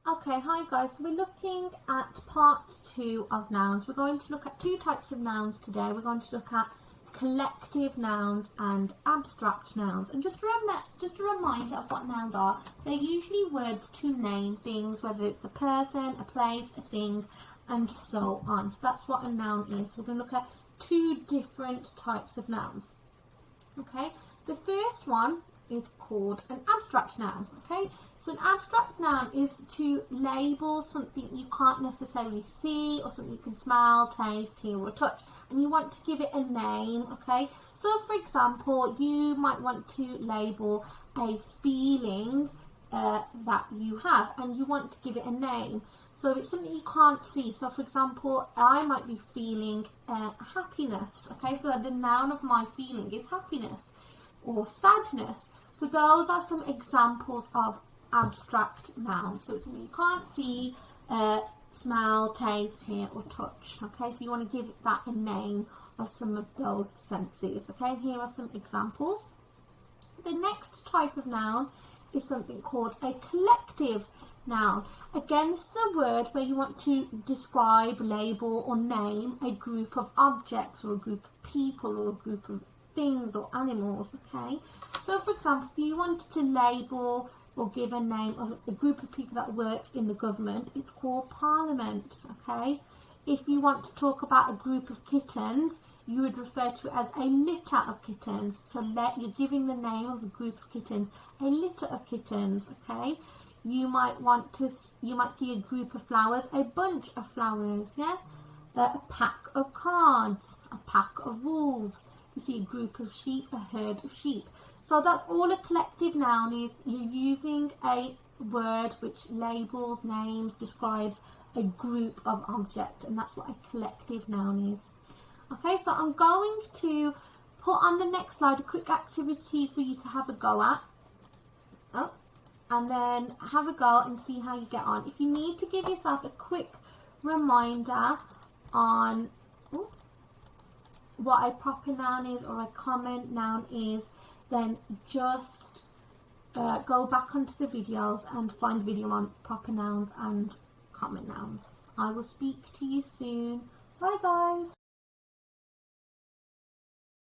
Okay, hi guys, so we're looking at part 2 of nouns. We're going to look at two types of nouns today. We're going to look at collective nouns and abstract nouns. And just a reminder of what nouns are. They're usually words to name things, whether it's a person, a place, a thing, and so on. So that's what a noun is. We're going to look at two different types of nouns. Okay, the first one is called an abstract noun. Okay, so an abstract noun is to label something you can't necessarily see or something you can smell, taste, hear or touch, and you want to give it a name. Okay, so for example, you might want to label a feeling that you have, and you want to give it a name. So it's something you can't see. So for example, I might be feeling happiness. Okay, so the noun of my feeling is happiness or sadness. So those are some examples of abstract nouns. So it's something you can't see, smell, taste, hear or touch. Okay, so you want to give that a name of some of those senses. Okay, here are some examples. The next type of noun is something called a collective noun. Again, this is a word where you want to describe, label or name a group of objects or a group of people or a group of things or animals. Okay, so for example, if you wanted to label or give a name of a group of people that work in the government, it's called Parliament. Okay, if you want to talk about a group of kittens, you would refer to it as a litter of kittens. So you're giving the name of a group of kittens, a litter of kittens. Okay, you might see a group of flowers, a bunch of flowers. Yeah, a pack of cards, a pack of wolves. You see a group of sheep, a herd of sheep. So that's all a collective noun is. You're using a word which labels, names, describes a group of objects, and that's what a collective noun is. Okay, so I'm going to put on the next slide a quick activity for you to have a go at. And then have a go and see how you get on. If you need to give yourself a quick reminder on what a proper noun is or a common noun is, then just go back onto the videos and find video on proper nouns and common nouns. I will speak to you soon. Bye guys.